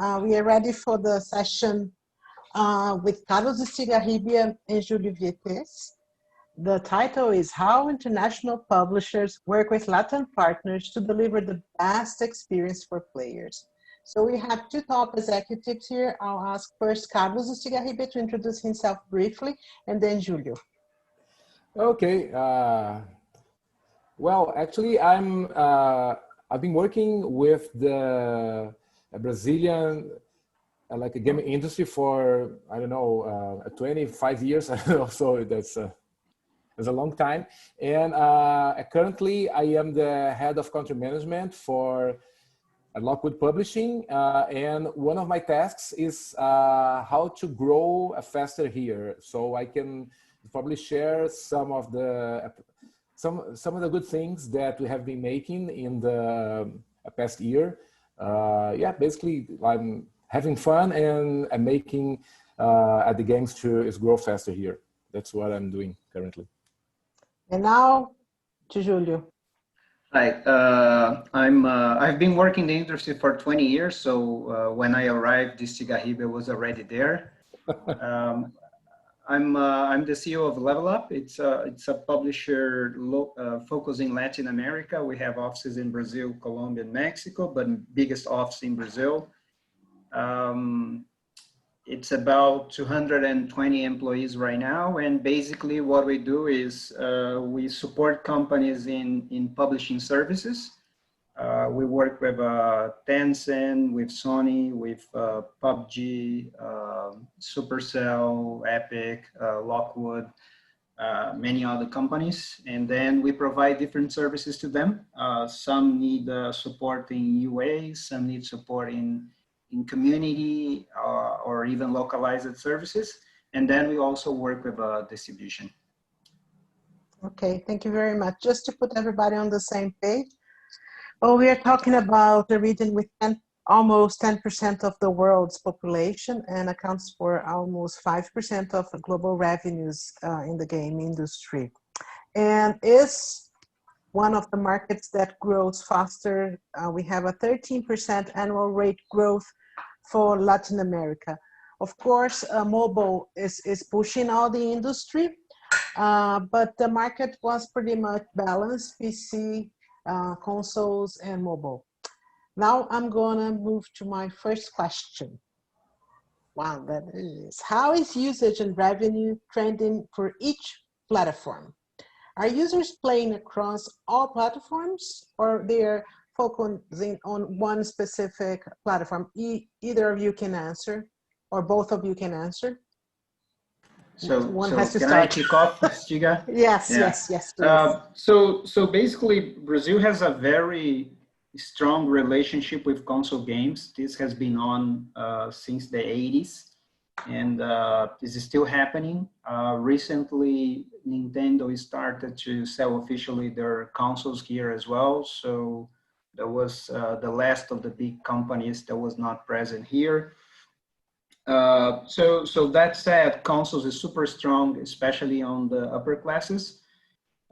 We are ready for the session with Carlos Estigarribia and Julio Vietes. The title is How International Publishers Work with Latin Partners to Deliver the Best Experience for Players. So we have two top executives here. I'll ask first Carlos Estigarribia to introduce himself briefly, and then Julio. Okay. Well, actually, I've been working with the Brazilian like a gaming industry for, I don't know, 25 years. So that's a long time. And currently I am the head of country management for Lockwood Publishing. And one of my tasks is how to grow faster here. So I can probably share some of the good things that we have been making in the past year. Yeah, basically I'm having fun and making at the games to grow faster here. That's what I'm doing currently. And now to Julio. Hi, I've been working in the industry for 20 years. So when I arrived, Estigarribia was already there. I'm the CEO of Level Up. It's a publisher focusing Latin America. We have offices in Brazil, Colombia, and Mexico, but biggest office in Brazil. It's about 220 employees right now. And basically what we do is we support companies in publishing services. We work with Tencent, with Sony, with PUBG, Supercell, Epic, Lockwood, many other companies. And then we provide different services to them. Some need support in UA, some need support in community or even localized services. And then we also work with distribution. Okay, thank you very much. Just to put everybody on the same page, well, we are talking about a region with almost 10% of the world's population and accounts for almost 5% of global revenues in the game industry. And is one of the markets that grows faster. We have a 13% annual rate growth for Latin America. Of course, mobile is pushing all the industry, but the market was pretty much balanced, PC, consoles, and mobile. Now I'm gonna move to my first question. Wow, that is, how is usage and revenue trending for each platform? Are users playing across all platforms, or they're focusing on one specific platform? Either of you can answer, or both of you can answer. So can I kick off, Stiga? Yes, yeah. yes. So basically, Brazil has a very strong relationship with console games. This has been on since the 80s. And this is still happening. Recently, Nintendo started to sell officially their consoles here as well. So that was the last of the big companies that was not present here. So that said, consoles is super strong, especially on the upper classes.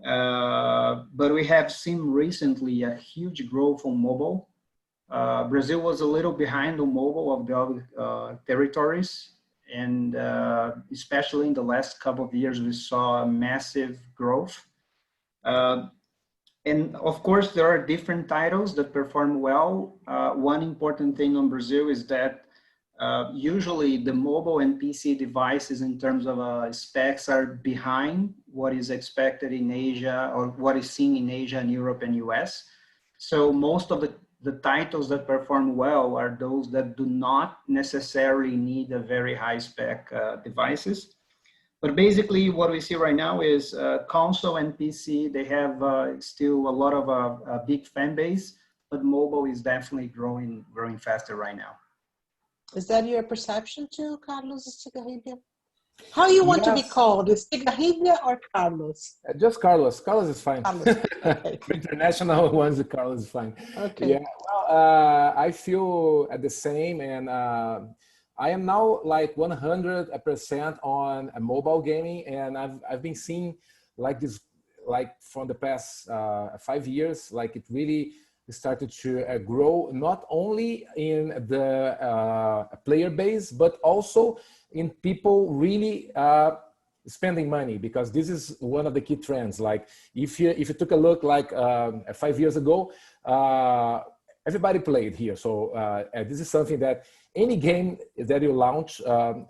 But we have seen recently a huge growth on mobile. Brazil was a little behind on mobile of the other territories. And especially in the last couple of years, we saw a massive growth. And of course, there are different titles that perform well. One important thing on Brazil is that usually the mobile and PC devices in terms of specs are behind what is expected in Asia or what is seen in Asia and Europe and US. So most of the titles that perform well are those that do not necessarily need a very high spec devices. But basically what we see right now is console and PC, they have still a lot of a big fan base, but mobile is definitely growing faster right now. Is that your perception too, Carlos Estigarribia? How you want to be called, Estigarribia or Carlos? Just Carlos. Carlos is fine. Carlos. Okay. For international ones, Carlos is fine. Okay. Yeah. Well, I feel at the same, and I am now like 100% on a mobile gaming, and I've been seeing like this, like from the past 5 years, like it really started to grow, not only in the player base, but also in people really spending money, because this is one of the key trends. Like if you took a look like 5 years ago, everybody played here. So this is something that any game that you launch,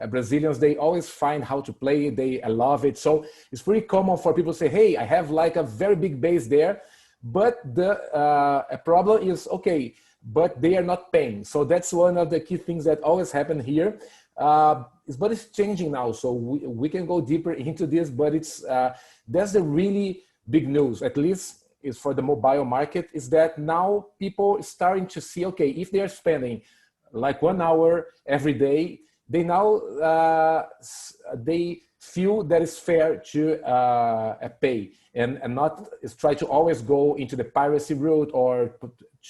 Brazilians, they always find how to play it. They love it. So it's pretty common for people to say, hey, I have like a very big base there, but the problem is, okay, but they are not paying. So that's one of the key things that always happen here. But it's changing now. So we can go deeper into this, but it's that's the really big news, at least is for the mobile market, is that now people are starting to see, okay, if they are spending like 1 hour every day, they now they feel that it's fair to pay and not try to always go into the piracy route or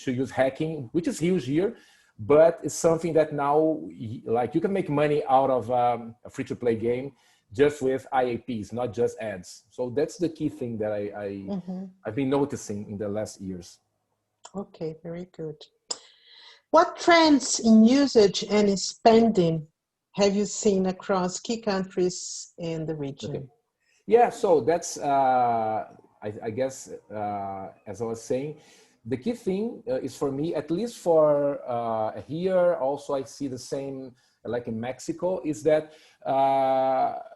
to use hacking, which is huge here, but it's something that now, like, you can make money out of a free-to-play game just with IAPs, not just ads. So that's the key thing that I've been noticing in the last years. Okay, very good. What trends in usage and in spending have you seen across key countries in the region? Okay. Yeah, so that's, I guess, as I was saying, the key thing is for me, at least for here, also I see the same like in Mexico, is that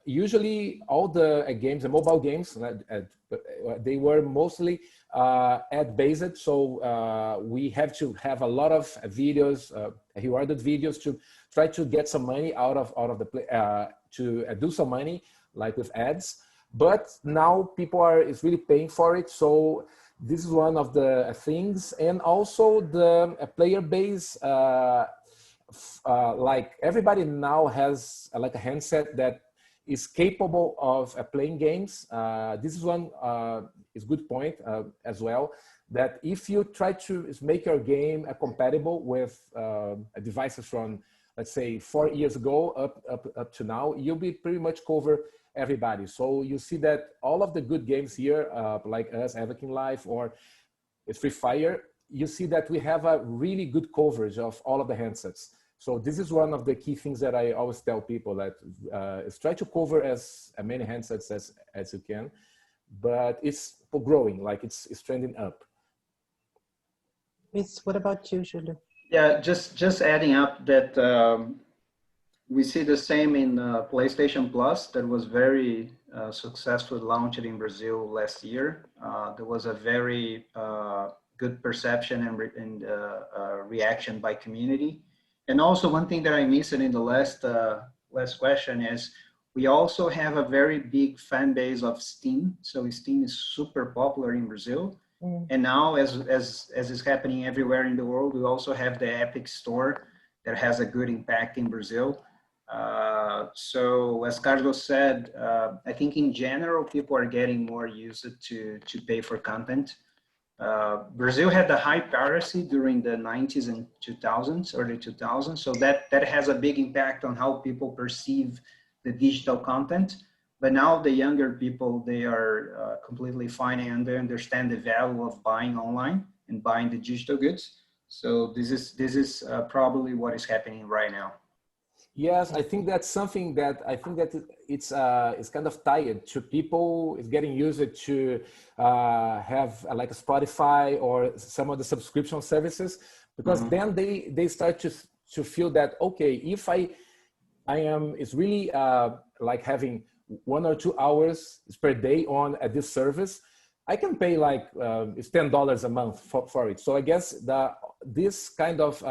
usually all the games, the mobile games, they were mostly ad-based. So we have to have a lot of videos, rewarded videos to try to get some money out of the play, to do some money like with ads. But now people is really paying for it. So this is one of the things. And also the player base, like everybody now has like a handset that is capable of playing games. This is one is good point as well, that if you try to make your game compatible with devices from, let's say, 4 years ago up to now, you'll be pretty much cover everybody. So you see that all of the good games here, like us, Avakin Life or Free Fire, you see that we have a really good coverage of all of the handsets. So this is one of the key things that I always tell people, that is try to cover as many handsets as you can, but it's growing, like it's trending up. What about you, Julio? Yeah, just adding up that we see the same in PlayStation Plus, that was very successfully launched in Brazil last year. There was a very good perception and reaction by community. And also one thing that I missed in the last question is we also have a very big fan base of Steam. So Steam is super popular in Brazil. And now, as is happening everywhere in the world, we also have the Epic Store that has a good impact in Brazil. So as Carlos said, I think in general, people are getting more used to pay for content. Brazil had the high piracy during the 90s and 2000s, early 2000s. So that has a big impact on how people perceive the digital content. But now the younger people, they are completely fine and they understand the value of buying online and buying the digital goods. So this is probably what is happening right now. Yes, I think that's something that it's kind of tied to people is getting used to have like a Spotify or some of the subscription services, because then they start to feel that, okay, if I am, it's really like having 1 or 2 hours per day on this service, I can pay like it's $10 a month for it. So I guess this kind of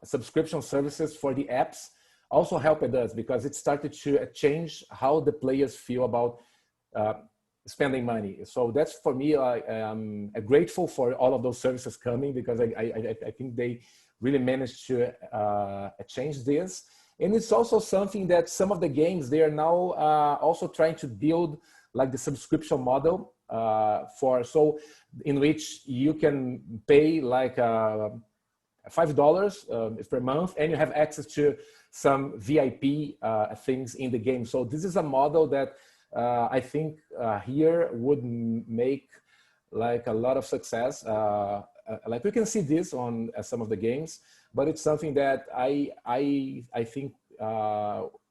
subscription services for the apps also helped us, because it started to change how the players feel about spending money. So that's, for me, I'm grateful for all of those services coming, because I think they really managed to change this. And it's also something that some of the games, they are now also trying to build like the subscription model so in which you can pay like $5 per month, and you have access to some VIP things in the game. So this is a model that I think here would make like a lot of success like we can see this on some of the games, but it's something that I think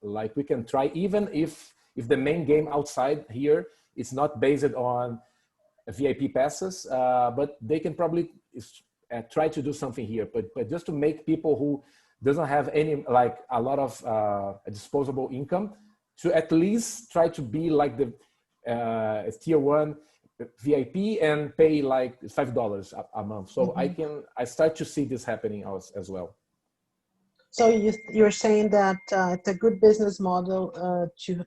like we can try, even if the main game outside here is not based on VIP passes, but they can probably try to do something here, but just to make people who doesn't have any, like a lot of disposable income, to at least try to be like the tier 1 VIP and pay like $5 a month. So I start to see this happening as well. So you're saying that it's a good business model to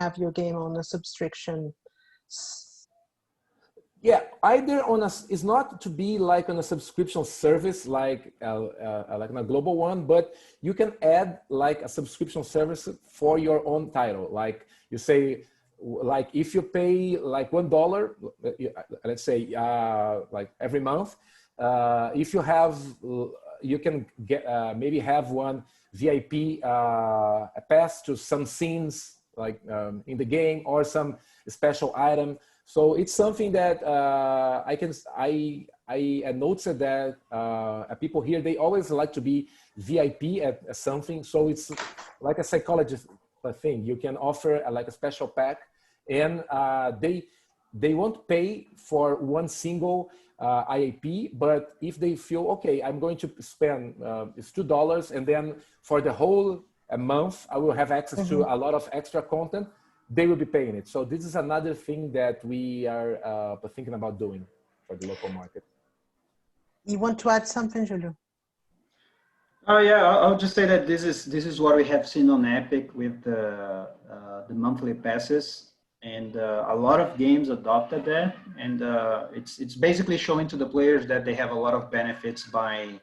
have your game on a subscription. Yeah, either on a, it's not to be like on a subscription service like a global one, but you can add like a subscription service for your own title. Like you say, like if you pay like $1, let's say like every month, if you have, you can get maybe have one VIP a pass to some scenes like in the game or some special item. So it's something that I noticed that people here, they always like to be VIP at something. So it's like a psychologist thing. You can offer like a special pack, and they won't pay for one single IAP, but if they feel, okay, I'm going to spend it's $2, and then for the whole month, I will have access to a lot of extra content, they will be paying it. So this is another thing that we are thinking about doing for the local market. You want to add something, Julio? Oh yeah, I'll just say that this is what we have seen on Epic with the monthly passes, and a lot of games adopted that, and it's basically showing to the players that they have a lot of benefits by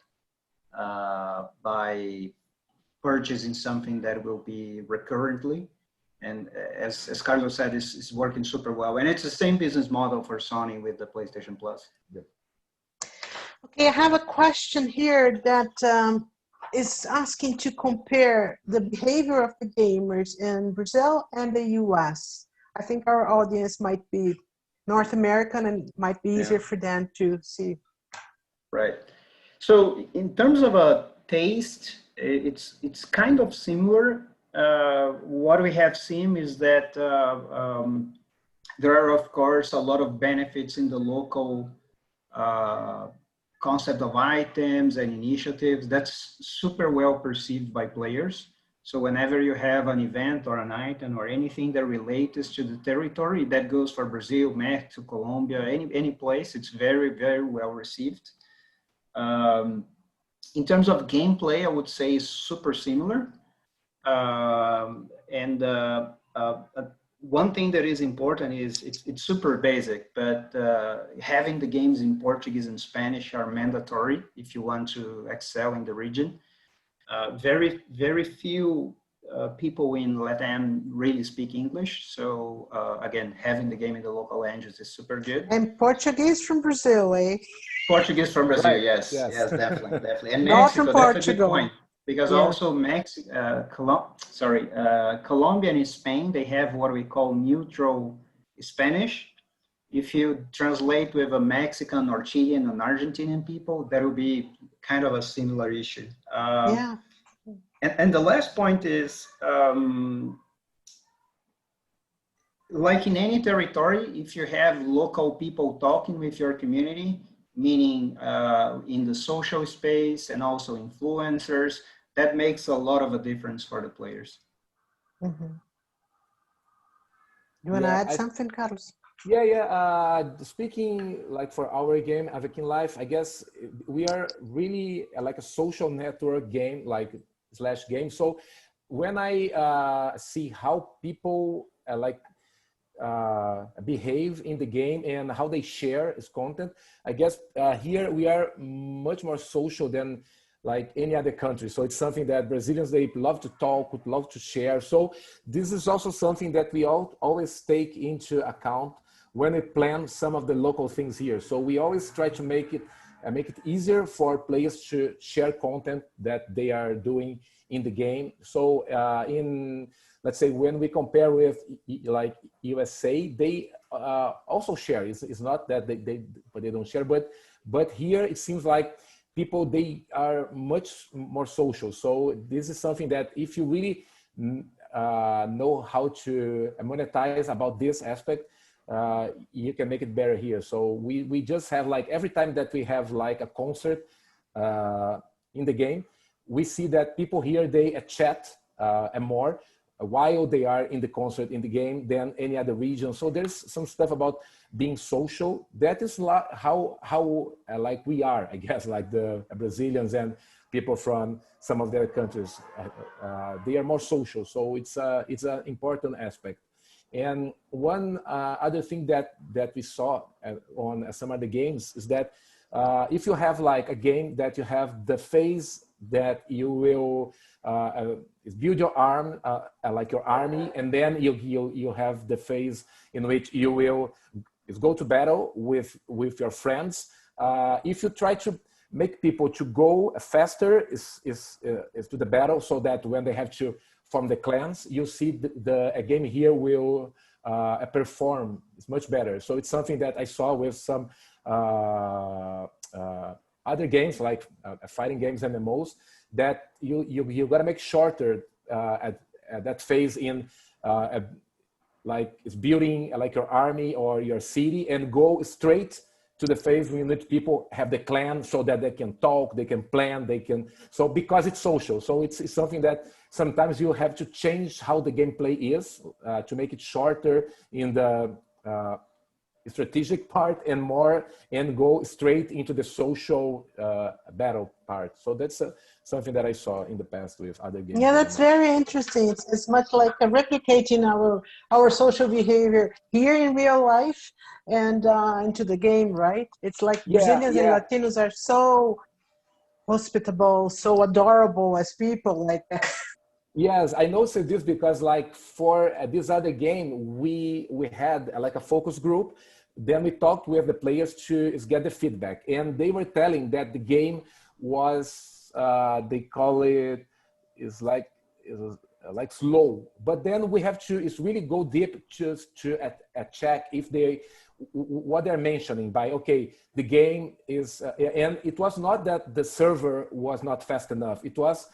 purchasing something that will be recurrently. And as Carlos said, it's working super well. And it's the same business model for Sony with the PlayStation Plus. Yep. Okay, I have a question here that is asking to compare the behavior of the gamers in Brazil and the US. I think our audience might be North American and might be easier for them to see. Right. So in terms of a taste, it's kind of similar. What we have seen is that there are, of course, a lot of benefits in the local concept of items and initiatives. That's super well perceived by players. So whenever you have an event or an item or anything that relates to the territory, that goes for Brazil, Mexico, Colombia, any place, it's very, very well received. In terms of gameplay, I would say it's super similar. One thing that is important is it's super basic, but having the games in Portuguese and Spanish are mandatory if you want to excel in the region. Very, very few people in Latam really speak English. So again, having the game in the local language is super good. And Portuguese from Brazil, eh? Portuguese from Brazil, right. Yes, definitely, definitely. And Not Mexico, from that's Portugal. a good point. Because also Colombia and Spain, they have what we call neutral Spanish. If you translate with a Mexican or Chilean and Argentinian people, that will be kind of a similar issue. And the last point is, like in any territory, if you have local people talking with your community, meaning in the social space and also influencers, that makes a lot of a difference for the players. You want to add something, Carlos? Speaking like for our game, Avec in Life, I guess we are really like a social network game, like / game. So when I see how people behave in the game and how they share its content, I guess here we are much more social than like any other country. So it's something that Brazilians, they love to talk, would love to share. So this is also something that we always take into account when we plan some of the local things here. So we always try to make it easier for players to share content that they are doing in the game. So let's say when we compare with like USA, they also share. It's not that they don't share, but But here it seems like people, they are much more social. So this is something that if you really know how to monetize about this aspect, you can make it better here. So we just have like, every time that we have like a concert in the game, we see that people here, they chat and more while they are in the concert in the game than any other region. So there's some stuff about being social. That is how like we are, I guess, like the Brazilians and people from some of their countries. They are more social. So it's an important aspect. And one other thing that we saw on some of the games is that if you have like a game that you have the phase that you will build your arm, like your army, and then you have the phase in which you will go to battle with your friends. If you try to make people to go faster is to the battle, so that when they have to form the clans, you see the game here will perform. It's much better. So it's something that I saw with some other games, like fighting games and MMOs, that you gotta make shorter at that phase in like it's building like your army or your city, and go straight to the phase in which people have the clan, so that they can talk, they can plan, they can, so because it's social. So it's something that sometimes you have to change how the gameplay is to make it shorter in the strategic part and more, and go straight into the social battle part. So that's something that I saw in the past with other games. Yeah, that's very interesting. It's much like replicating our social behavior here in real life and into the game, right? It's like Brazilians and Latinos are so hospitable, so adorable as people, like that. Yes, I noticed this because like for this other game, we had like a focus group. Then we talked with the players to get the feedback, and they were telling that the game was they call it is like slow. But then we have to really go deep just to check if they what they're mentioning by okay, the game is and it was not that the server was not fast enough. It was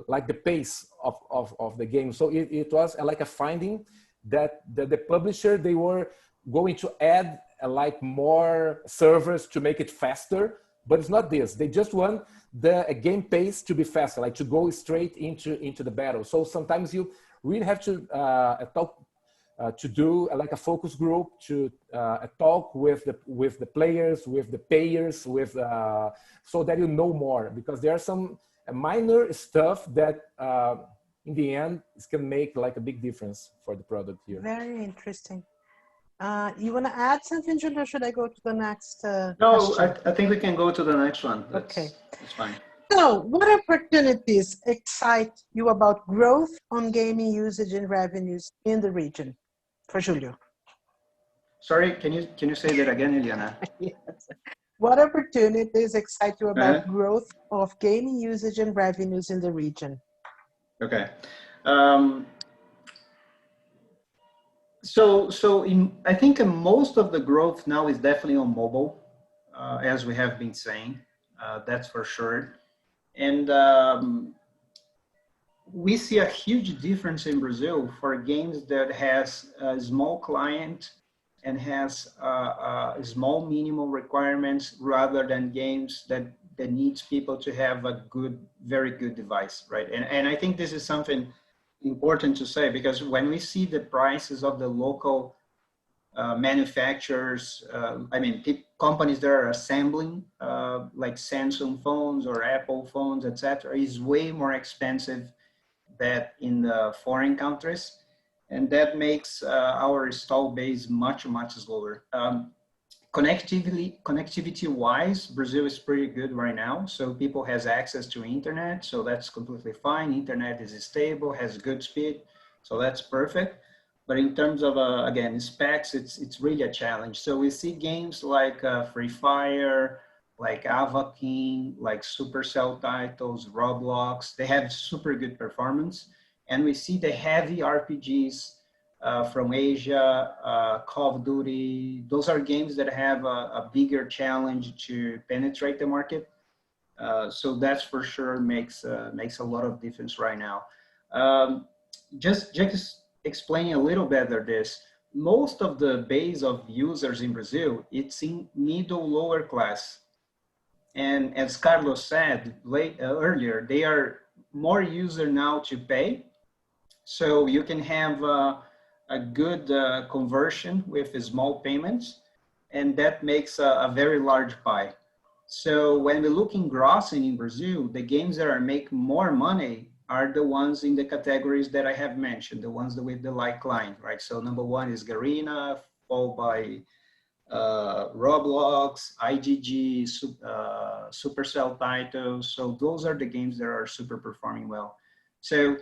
like the pace of the game. So it was like a finding that the publisher, they were going to add like more servers to make it faster, but it's not this. They just want the game pace to be faster, like to go straight into the battle. So sometimes you really have to talk to do like a focus group to talk with the players, with the payers, with so that you know more, because there are some minor stuff that in the end it can make like a big difference for the product here. Very interesting. You want to add something, Julia, or should I go to the next No, question? I think we can go to the next one. Okay. That's fine. So, what opportunities excite you about growth on gaming usage and revenues in the region? For Julio. Sorry, can you say that again, Eliana? Yes. What opportunities excite you about growth of gaming usage and revenues in the region? Okay. I think most of the growth now is definitely on mobile, as we have been saying, that's for sure. And we see a huge difference in Brazil for games that has a small client and has small minimal requirements, rather than games that needs people to have a very good device, right? And I think this is something important to say, because when we see the prices of the local manufacturers, I mean, companies that are assembling like Samsung phones or Apple phones, etc., is way more expensive than in the foreign countries. And that makes our install base much slower. Connectivity wise, Brazil is pretty good right now. So people has access to internet, so that's completely fine. Internet is stable, has good speed, so that's perfect. But in terms of, again, specs, it's really a challenge. So we see games like Free Fire, like Ava King, like Supercell titles, Roblox, they have super good performance. And we see the heavy RPGs from Asia, Call of Duty. Those are games that have a bigger challenge to penetrate the market. So that's for sure makes a lot of difference right now. Just explaining a little better this, most of the base of users in Brazil, it's in middle lower class. And as Carlos said earlier, they are more user now to pay. So you can have a good conversion with small payments, and that makes a very large pie. So when we look in grossing in Brazil, the games that are making more money are the ones in the categories that I have mentioned, the ones with the like line, right? So number one is Garena, followed by Roblox, IGG, Supercell titles. So those are the games that are super performing well. So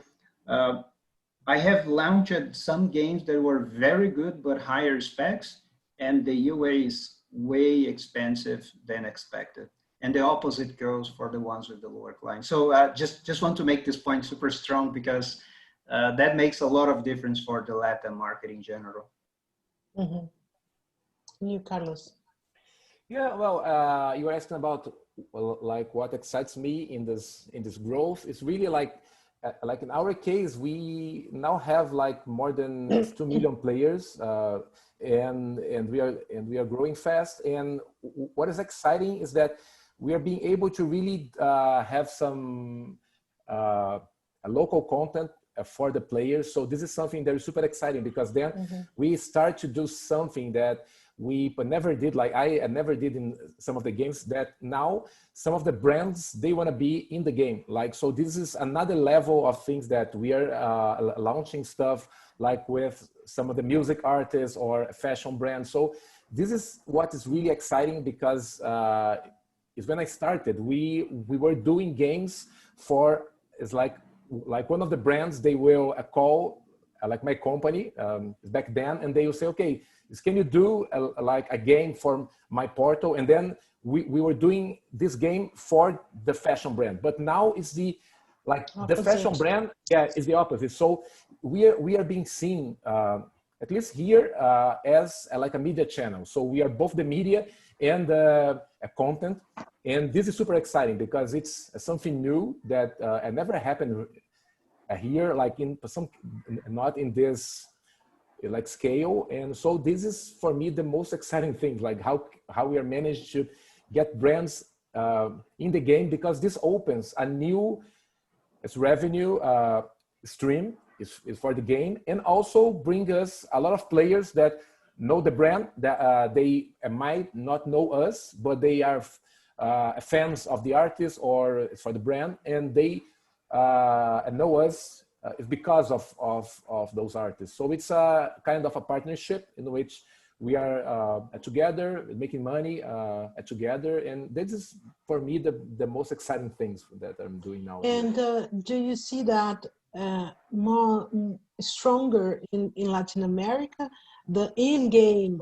I have launched some games that were very good, but higher specs, and the UA is way expensive than expected. And the opposite goes for the ones with the lower client. So just want to make this point super strong because that makes a lot of difference for the Latin market in general. Mm-hmm. You, Carlos. Yeah, well, you were asking about like what excites me in this growth. It's really like in our case, we now have like more than 2 million players, and we are growing fast. And what is exciting is that we are being able to really have some local content for the players. So this is something that is super exciting because then we start to do something that we never did, like I never did in some of the games, that now some of the brands, they want to be in the game. Like, so this is another level of things that we are launching stuff like with some of the music artists or fashion brands. So this is what is really exciting because is when I started, we were doing games for, it's like one of the brands, they will call like my company back then, and they will say, okay, can you do like a game for my portal? And then we were doing this game for the fashion brand, but now it's the the fashion brand, yeah, is the opposite. So we are being seen at least here as like a media channel. So we are both the media and a content, and this is super exciting because it's something new that never happened here, like in some, not in this like scale. And so this is for me the most exciting thing, like how we are managed to get brands in the game, because this opens a new revenue stream is for the game, and also bring us a lot of players that know the brand, that they might not know us, but they are fans of the artist or for the brand, and they know us because of those artists. So it's a kind of a partnership in which we are together, making money together. And this is, for me, the most exciting things that I'm doing now. And do you see that more stronger in Latin America, the in-game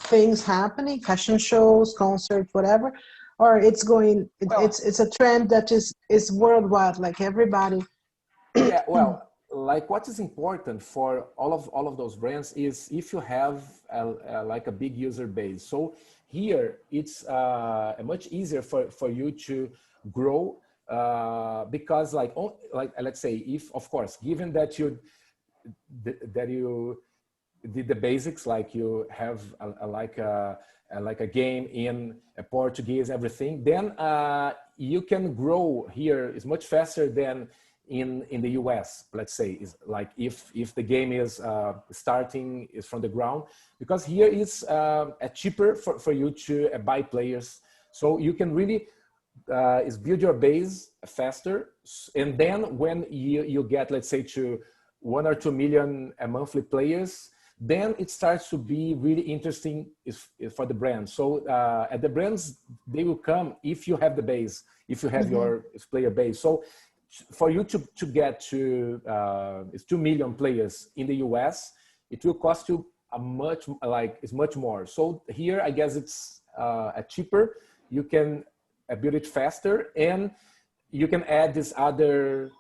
things happening, fashion shows, concerts, whatever, or it's going, it's a trend that is worldwide, like everybody? Yeah, well, like what is important for all of those brands is if you have like a big user base. So here it's much easier for you to grow because like let's say, if of course, given that you did the basics, like you have like a game in Portuguese, everything, then you can grow here is much faster than in the US, let's say, is like if the game is starting is from the ground, because here it's cheaper for you to buy players, so you can really is build your base faster, and then when you get, let's say, to 1 or 2 million monthly players, then it starts to be really interesting is for the brand. So at the brands, they will come if you have the base, if you have your player base. So for you to get to 2 million players in the US, it will cost you it's much more. So here, I guess it's cheaper. You can build it faster, and you can add these other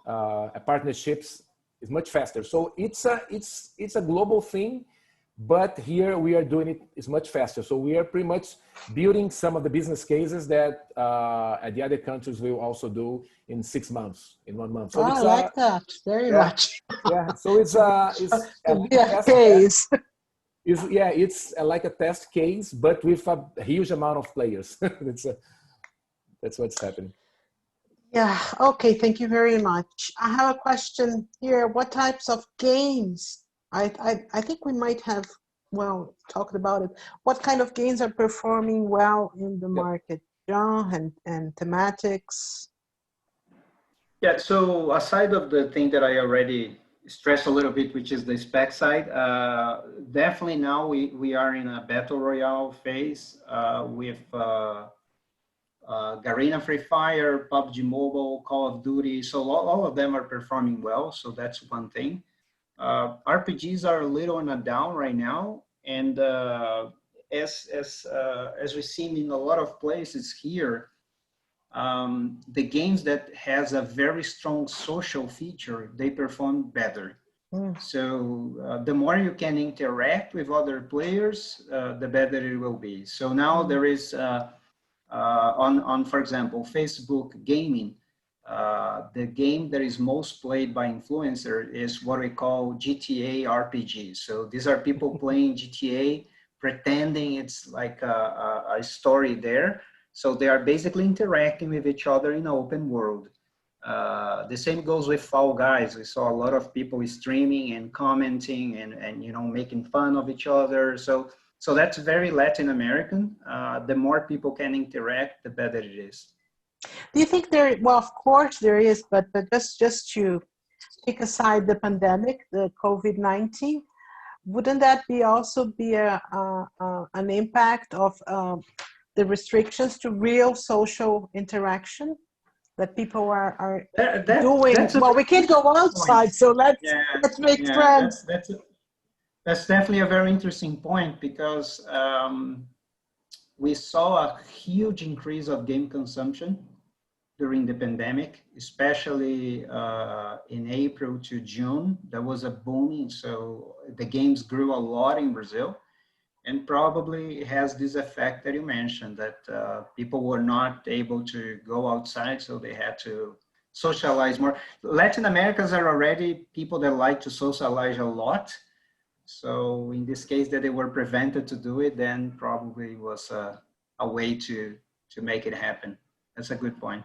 partnerships is much faster. So it's a global thing, but here we are doing it's much faster. So we are pretty much building some of the business cases that at the other countries will also do in 6 months, in 1 month. So I it's like that very much. yeah. So it's a To like be a a test case. it's like a test case, but with a huge amount of players. That's what's happening. Yeah, okay, thank you very much. I have a question here. What types of games? I think we might have, well, talked about it. What kind of games are performing well in the Yep. market? Genre and thematics? Yeah, so aside of the thing that I already stressed a little bit, which is the spec side, definitely now we are in a battle royale phase with Garena Free Fire, PUBG Mobile, Call of Duty. So all of them are performing well. So that's one thing. RPGs are a little on a down right now. And as we've seen in a lot of places here, the games that has a very strong social feature, they perform better. So the more you can interact with other players, the better it will be. So now there is, on for example, Facebook gaming, the game that is most played by influencer is what we call GTA RPG. So these are people playing GTA, pretending it's like a story there. So they are basically interacting with each other in an open world. The same goes with Fall Guys. We saw a lot of people streaming and commenting and you know, making fun of each other. So that's very Latin American. The more people can interact, the better it is. Do you think there, well, of course there is, but just to take aside the pandemic, the COVID-19, wouldn't that be also be an impact of the restrictions to real social interaction that people are doing? Well, we can't go outside, point. So let's make friends. That's definitely a very interesting point, because we saw a huge increase of game consumption during the pandemic, especially in April to June. There was a booming, so the games grew a lot in Brazil, and probably has this effect that you mentioned, that people were not able to go outside, so they had to socialize more. Latin Americans are already people that like to socialize a lot. So in this case, that they were prevented to do it, then probably was a way to make it happen. That's a good point.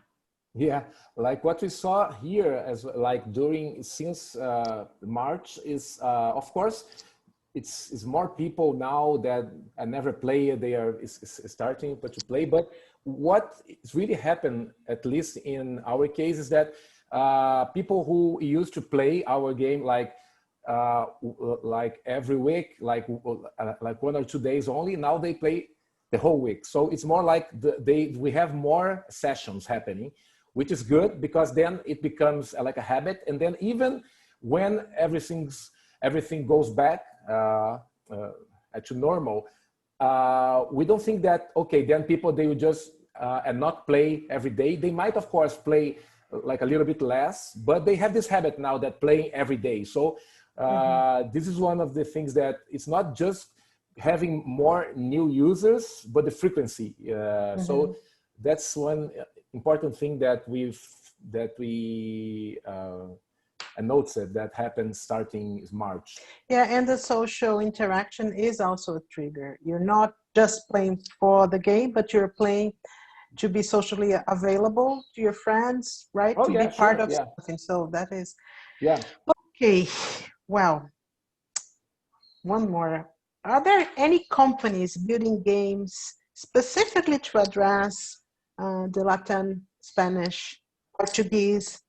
Yeah, like what we saw here as like since March is, of course, it's more people now that I never play, they are starting to play. But what is really happened, at least in our case, is that people who used to play our game like every week, like 1 or 2 days only, now they play the whole week. So it's more like we have more sessions happening, which is good, because then it becomes like a habit. And then even when everything goes back to normal, we don't think that, okay, then people, they will just and not play every day. They might, of course, play like a little bit less, but they have this habit now that playing every day. So this is one of the things that it's not just having more new users, but the frequency. So that's one important thing that we noticed that happened starting March. Yeah, and the social interaction is also a trigger. You're not just playing for the game, but you're playing to be socially available to your friends, right? Oh, to yeah, be part sure, of yeah. something. So that is. Yeah. Okay, well, one more. Are there any companies building games specifically to address the Latin, Spanish, Portuguese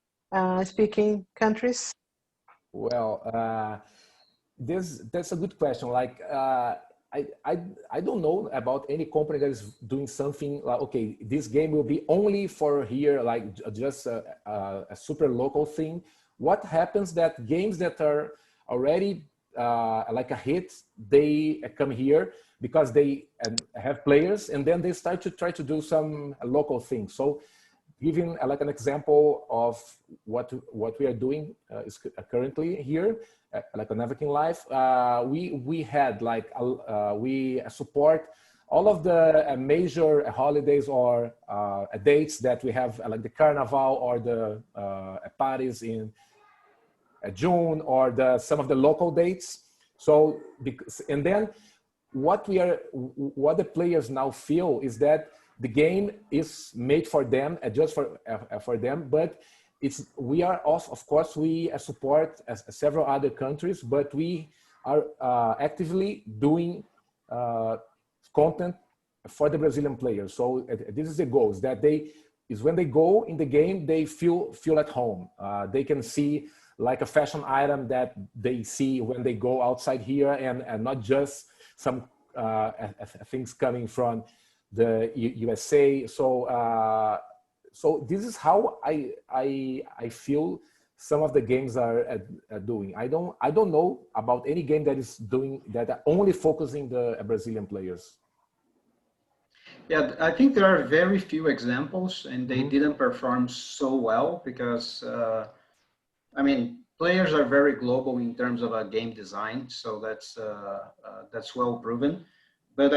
speaking countries? Well, that's a good question. Like, I don't know about any company that is doing something like, okay, this game will be only for here, like just a super local thing. What happens that games that are already like a hit, they come here because they have players, and then they start to try to do some local things. So giving like an example of what we are doing is currently here, like on Everything Live. We had like we support all of the major holidays or dates that we have, like the Carnival or the parties in June, or some of the local dates. So and then what the players now feel is that the game is made for them, just for them, but we are also, of course, we support several other countries, but we are actively doing content for the Brazilian players. So this is the goal, is that when they go in the game, they feel at home. They can see like a fashion item that they see when they go outside here, and not just some things coming from the USA. So this is how I feel some of the games are doing. I don't know about any game that is doing that, are only focusing the Brazilian players. Yeah, I think there are very few examples, and they didn't perform so well because, I mean, players are very global in terms of game design, so that's well proven. But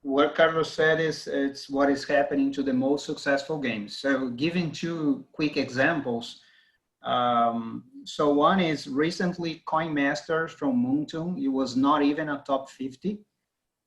what Carlos said it's what is happening to the most successful games. So giving two quick examples. So one is recently Coin Masters from Moonton. It was not even a top 50.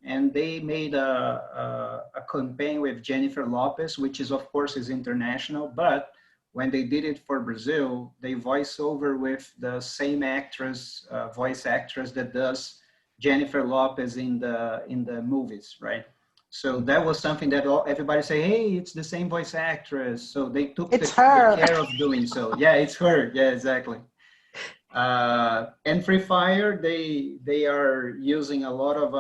And they made a campaign with Jennifer Lopez, which is, of course, is international. But when they did it for Brazil, they voice over with the same actress, voice actress that does Jennifer Lopez in the movies, right? So that was something that everybody say, hey, it's the same voice actress. So they took the care of doing so. Yeah, it's her. Yeah, exactly. And Free Fire, they are using a lot of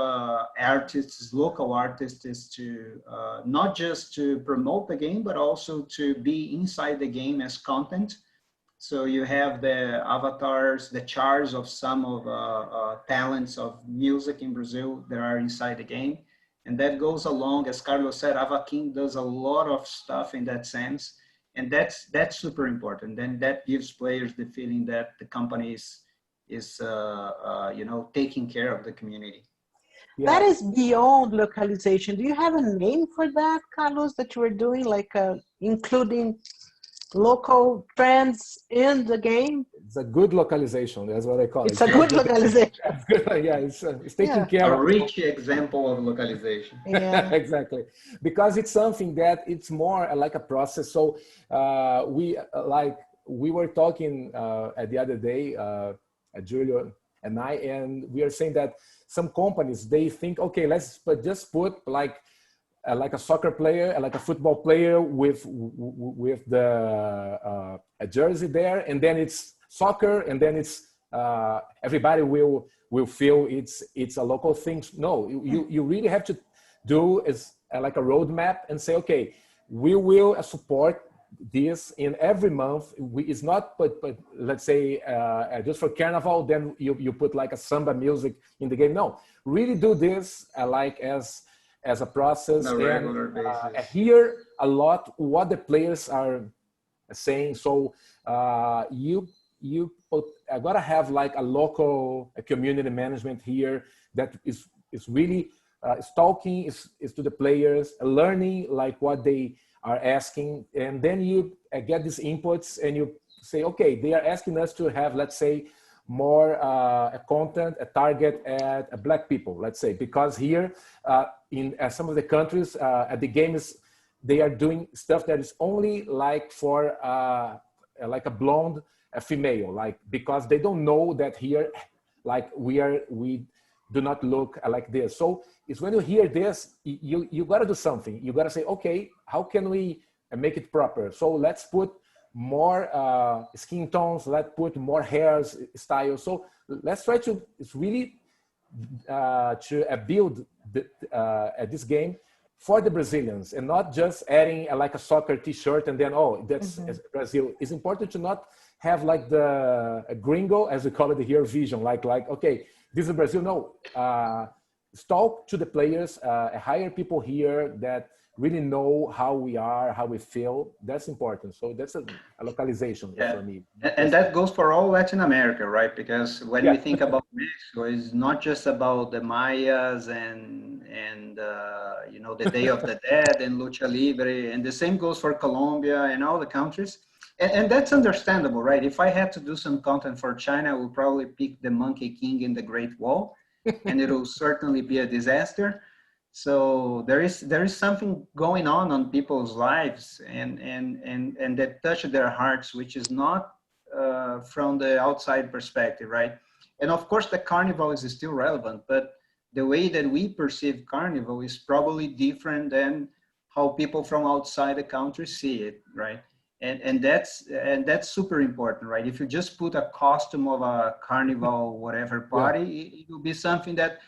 artists, local artists, to not just to promote the game, but also to be inside the game as content. So you have the avatars, the chars of some of talents of music in Brazil that are inside the game. And that goes along, as Carlos said, Avakin does a lot of stuff in that sense. And that's super important. Then that gives players the feeling that the company is taking care of the community. Yeah. That is beyond localization. Do you have a name for that, Carlos, that you were doing, like including local trends in the game? It's a good localization. That's what I call it. It's a good localization. Yeah, it's taking care of a rich example of localization. Yeah, exactly. Because it's something that it's more like a process. So we were talking at the other day, Julio and I, and we are saying that some companies, they think, okay, let's just put like a soccer player, like a football player with the a jersey there, and then it's soccer, and then it's everybody will feel it's a local thing. No, you really have to do is like a roadmap and say, okay, we will support this in every month. It's not, but let's say just for Carnival, then you put like a samba music in the game. No, really do this like as a process, on a regular basis. Hear a lot what the players are saying. So you gotta have like a local community management here that is really is talking is to the players, learning like what they are asking, and then you get these inputs and you say, okay, they are asking us to have, let's say, more content, a target at Black people, let's say, because here in some of the countries at the games, they are doing stuff that is only like for like a blonde female, like, because they don't know that here, like we do not look like this. So it's when you hear this, you got to do something. You got to say, okay, how can we make it proper? So let's put more skin tones, let's put more hair style. So let's try to, it's really to build this game for the Brazilians, and not just adding like a soccer t-shirt and then, oh, that's Brazil. It's important to not have like the gringo, as we call it here, vision, like okay, this is Brazil. No, talk to the players, hire people here that really know how we are, how we feel. That's important. So that's a localization for me. And that goes for all Latin America, right? Because when we think about Mexico, it's not just about the Mayas and you know, the Day of the Dead and Lucha Libre, and the same goes for Colombia and all the countries. And that's understandable, right? If I had to do some content for China, I would probably pick the Monkey King in the Great Wall, and it'll certainly be a disaster. So there is something going on people's lives and that touch their hearts, which is not from the outside perspective, right? And of course, the Carnival is still relevant, but the way that we perceive Carnival is probably different than how people from outside the country see it, right? And that's super important, right? If you just put a costume of a Carnival whatever party, it will be something that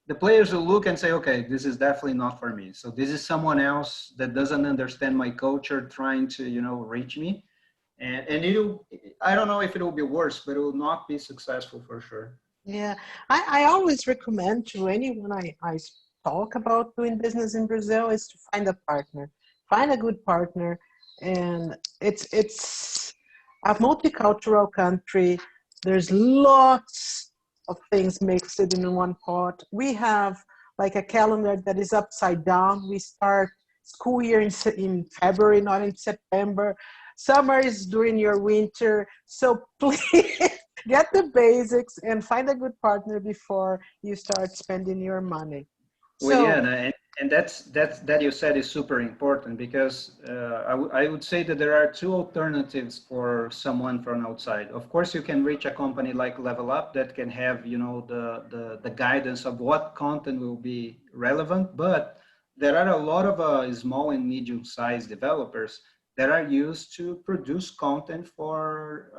the players will look and say, okay, this is definitely not for me. So this is someone else that doesn't understand my culture trying to, you know, reach me. And it'll, I don't know if it will be worse, but it will not be successful for sure. Yeah, I always recommend to anyone I talk about doing business in Brazil is to find a partner, find a good partner. And it's a multicultural country. There's lots of things mixed in one pot. We have like a calendar that is upside down. We start school year in February, not in September. Summer is during your winter. So please get the basics and find a good partner before you start spending your money. Well, yeah, and that you said is super important because I would say that there are two alternatives for someone from outside. Of course, you can reach a company like Level Up that can have, you know, the guidance of what content will be relevant, but there are a lot of small and medium-sized developers that are used to produce content for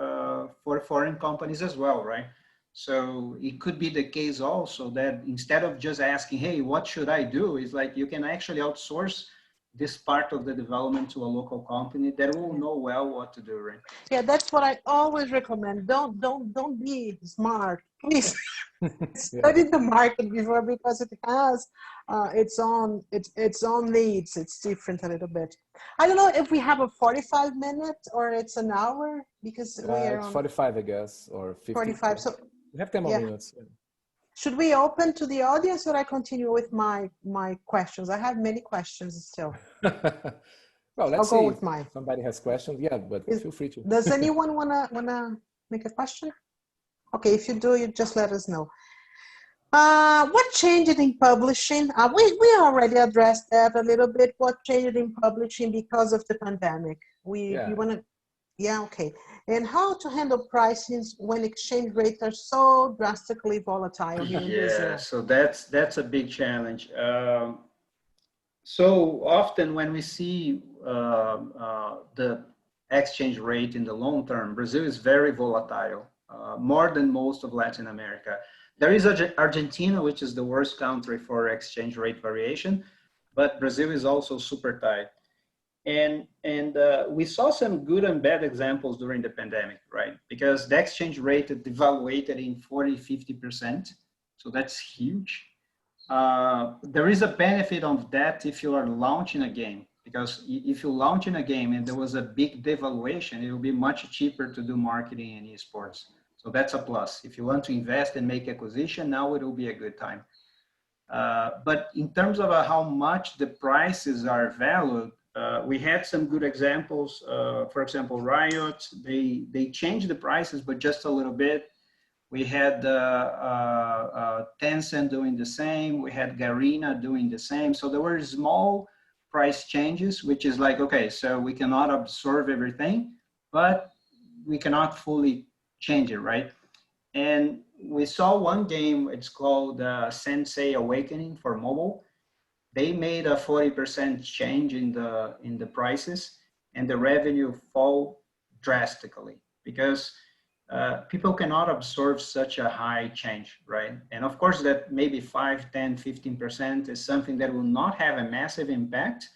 foreign companies as well, right? So it could be the case also that instead of just asking, hey, what should I do? It's like you can actually outsource this part of the development to a local company that will know well what to do, right? Yeah, that's what I always recommend. Don't be smart, please. Study the market before, because it has its own needs. It's different a little bit. I don't know if we have a 45 minutes or it's an hour, because we are it's on 45, I guess, or 50. 45. So we have 10 more minutes. should we open to the audience, or I continue with my questions? I have many questions still. Well, let's see if somebody has questions. Yeah, but feel free to. Does anyone wanna make a question? Okay, if you do, you just let us know. What changed in publishing? We already addressed that a little bit. What changed in publishing because of the pandemic? You wanna, yeah, okay. And how to handle pricings when exchange rates are so drastically volatile here in Brazil? Yeah, so that's a big challenge. So often when we see the exchange rate in the long term, Brazil is very volatile, more than most of Latin America. There is Argentina, which is the worst country for exchange rate variation, but Brazil is also super tight. And we saw some good and bad examples during the pandemic, right? Because the exchange rate devaluated in 40, 50%. So that's huge. There is a benefit of that if you are launching a game, because if you launch in a game and there was a big devaluation, it will be much cheaper to do marketing in esports. So that's a plus. If you want to invest and make acquisition, now it will be a good time. But in terms of how much the prices are valued, we had some good examples. For example, Riot, they changed the prices, but just a little bit. We had Tencent doing the same. We had Garena doing the same. So there were small price changes, which is like, okay, so we cannot absorb everything, but we cannot fully change it, right? And we saw one game, it's called Sensei Awakening for mobile. They made a 40% change in the prices, and the revenue fall drastically because people cannot absorb such a high change, right? And of course that maybe 5, 10, 15% is something that will not have a massive impact.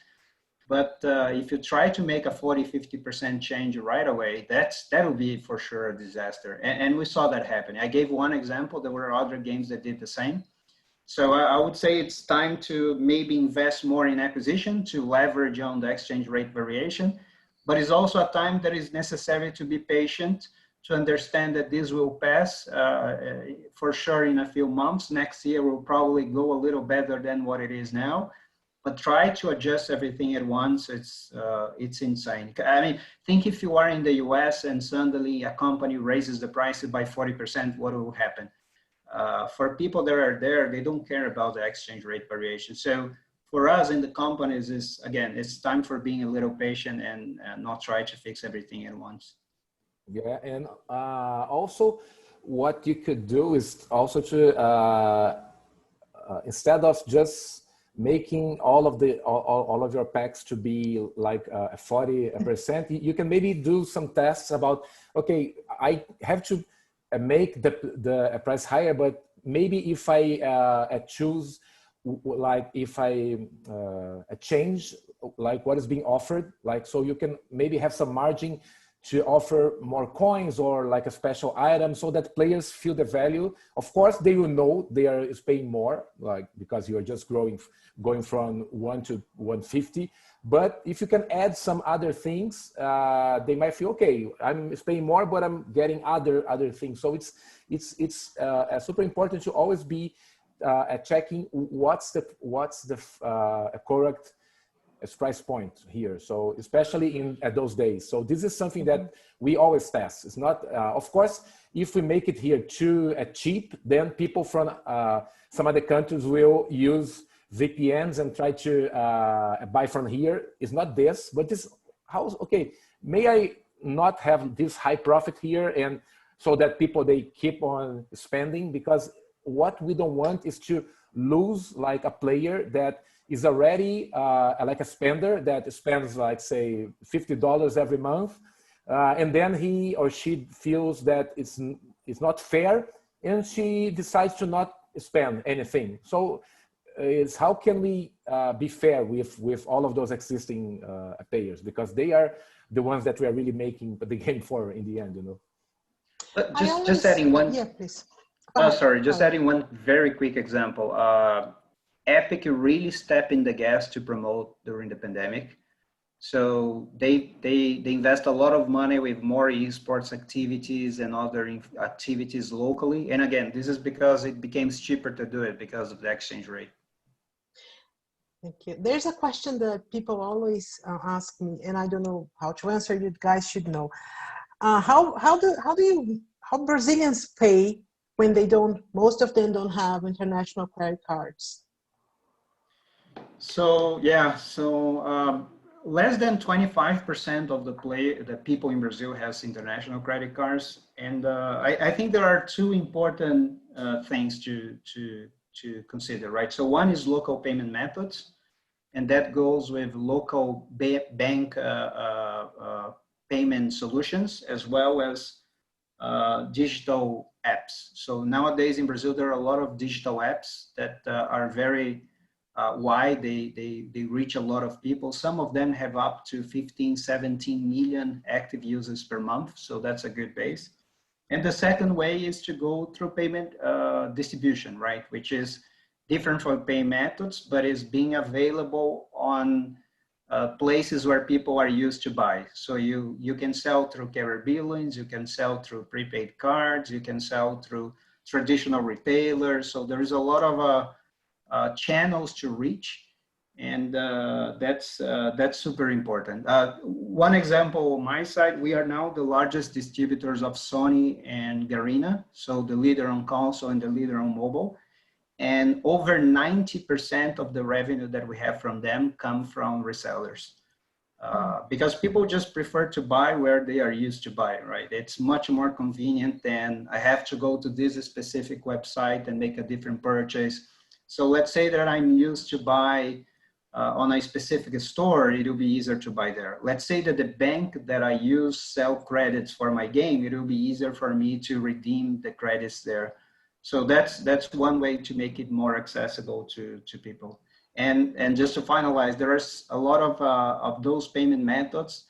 But if you try to make a 40, 50% change right away, that'll be for sure a disaster. And we saw that happen. I gave one example. There were other games that did the same. So I would say it's time to maybe invest more in acquisition to leverage on the exchange rate variation, but it's also a time that is necessary to be patient, to understand that this will pass for sure in a few months. Next year will probably go a little better than what it is now, but try to adjust everything at once. It's insane. I mean, think if you are in the US and suddenly a company raises the prices by 40%, what will happen? For people that are there, they don't care about the exchange rate variation. So for us in the companies is, again, it's time for being a little patient and not try to fix everything at once. Yeah, and also what you could do is also to, instead of just making all of your packs to be like 40%, you can maybe do some tests about, okay, I have to make the price higher, but maybe if I choose, like if I change like what is being offered, like, so you can maybe have some margin to offer more coins or like a special item so that players feel the value. Of course, they will know they are paying more, like, because you are just going from 1 to 150. But if you can add some other things, they might feel, okay, I'm paying more, but I'm getting other things. So it's super important to always be checking what's the correct price point here. So especially at those days. So this is something that we always test. It's not, of course, if we make it here too cheap, then people from some other countries will use VPNs and try to buy from here. It's not this, but this, okay, may I not have this high profit here, and so that people, they keep on spending, because what we don't want is to lose like a player that is already like a spender that spends, like, say, $50 every month, and then he or she feels that it's not fair, and she decides to not spend anything. So it's how can we be fair with all of those existing payers, because they are the ones that we are really making the game for in the end, you know. But just adding one. Yeah, please. Sorry, just adding one very quick example. Epic really stepped in the gas to promote during the pandemic. So they invest a lot of money with more esports activities and other activities locally. And again, this is because it became cheaper to do it because of the exchange rate. Thank you. There's a question that people always ask me, and I don't know how to answer. You guys should know. How Brazilians pay when they don't? Most of them don't have international credit cards. So yeah, so less than 25% of the people in Brazil has international credit cards, and I think there are two important things to consider, right? So one is local payment methods, and that goes with local bank payment solutions, as well as digital apps. So nowadays in Brazil, there are a lot of digital apps that are very wide. They reach a lot of people. Some of them have up to 15, 17 million active users per month. So that's a good base. And the second way is to go through payment distribution, right? Which is different from pay methods, but is being available on places where people are used to buy. So you can sell through carrier billings, you can sell through prepaid cards, you can sell through traditional retailers. So there is a lot of channels to reach, and that's super important. One example on my side, we are now the largest distributors of Sony and Garena, so the leader on console and the leader on mobile. And over 90% of the revenue that we have from them come from resellers. Because people just prefer to buy where they are used to buy, right? It's much more convenient than I have to go to this specific website and make a different purchase. So let's say that I'm used to buy on a specific store, it will be easier to buy there. Let's say that the bank that I use sell credits for my game, it will be easier for me to redeem the credits there. So that's one way to make it more accessible to people. And just to finalize, there's a lot of those payment methods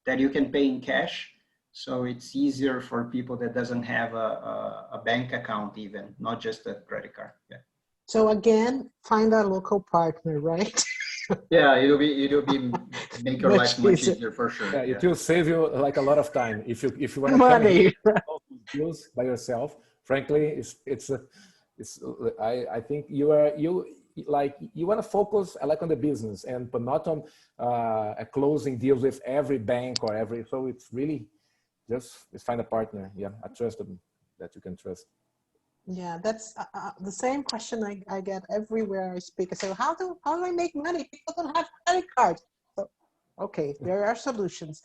that you can pay in cash. So it's easier for people that doesn't have a bank account even, not just a credit card. Yeah. So again, find a local partner, right? Yeah, it'll be make your life much easier. easier for sure. Yeah, Yeah. it will save you like a lot of time if you want to come here Money. and solve those deals by yourself. Frankly, I think you want to focus like on the business and but not on closing deals with every bank or every. So it's really just find a partner. Yeah, a trusted that you can trust. Yeah, that's the same question I get everywhere I speak. I say, how do I make money? People don't have credit cards. So, okay, there are solutions.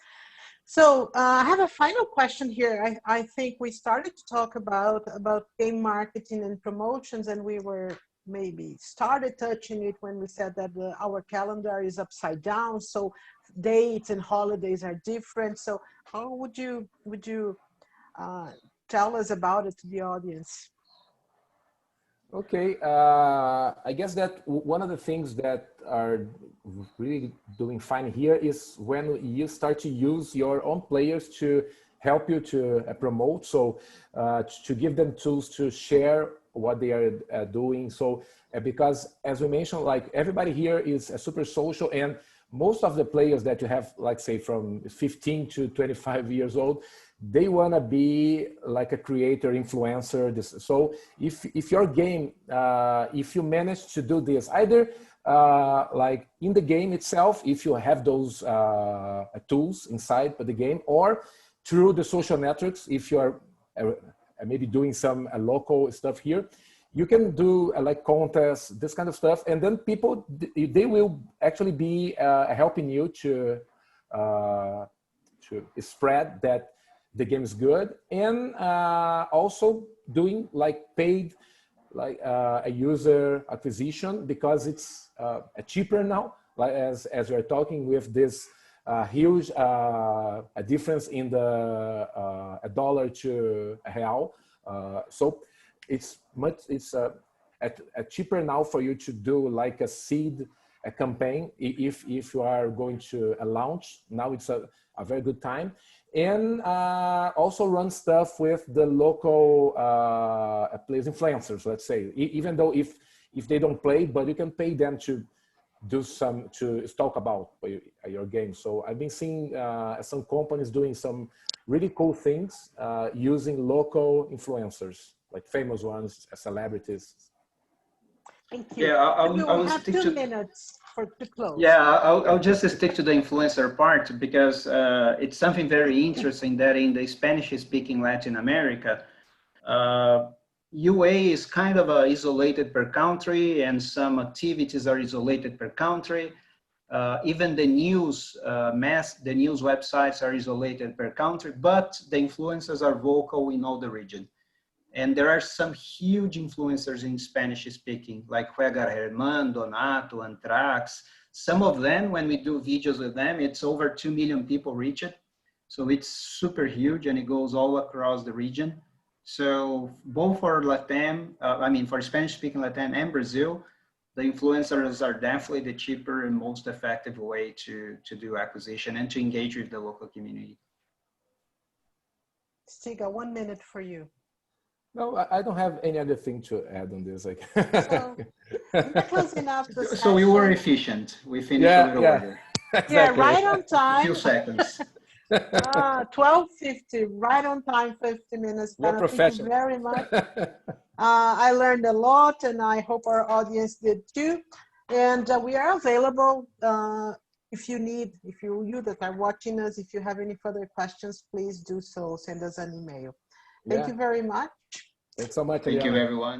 So I have a final question here. I think we started to talk about game marketing and promotions, and we were maybe started touching it when we said that our calendar is upside down. So dates and holidays are different. So how would you tell us about it to the audience? Okay, I guess that one of the things that are really doing fine here is when you start to use your own players to help you to promote. So to give them tools to share what they are doing. So because as we mentioned, like everybody here is super social, and most of the players that you have, like say from 15 to 25 years old, they want to be like a creator, influencer. So if your game, if you manage to do this, either like in the game itself, if you have those tools inside the game, or through the social networks, if you are maybe doing some local stuff here, you can do like contests, this kind of stuff, and then people, they will actually be helping you to spread that the game is good, and also doing like paid like a user acquisition, because it's cheaper now, like as we're talking with this huge a difference in the a dollar to a real, so it's cheaper now for you to do like a seed a campaign if you are going to launch. Now it's a very good time. And also run stuff with the local players, influencers, let's say, even though if they don't play, but you can pay them to do some, to talk about your game. So I've been seeing some companies doing some really cool things using local influencers, like famous ones, celebrities. Thank you. Yeah, I will I'll have stick 2 to. minutes to close. Yeah, I'll just stick to the influencer part, because it's something very interesting that in the Spanish-speaking Latin America, UA is kind of isolated per country, and some activities are isolated per country. Even the news the news websites are isolated per country, but the influencers are vocal in all the region. And there are some huge influencers in Spanish speaking, like Juega Herman, Donato, Antrax. Some of them, when we do videos with them, it's over 2 million people reach it. So it's super huge, and it goes all across the region. So both for Latam, for Spanish speaking Latam and Brazil, the influencers are definitely the cheaper and most effective way to do acquisition and to engage with the local community. Stiga, 1 minute for you. No, I don't have any other thing to add on this. Like, So we're closing up the So we were session. efficient. We finished a little earlier. Exactly. Yeah, right on A time. few seconds. 12:50, right on time, 50 minutes. We're Thank you professional. very much. I learned a lot, and I hope our audience did too. And we are available if you that are watching us, if you have any further questions, please do so. Send us an email. Thank you very much. Thanks so much. Thank you, everyone.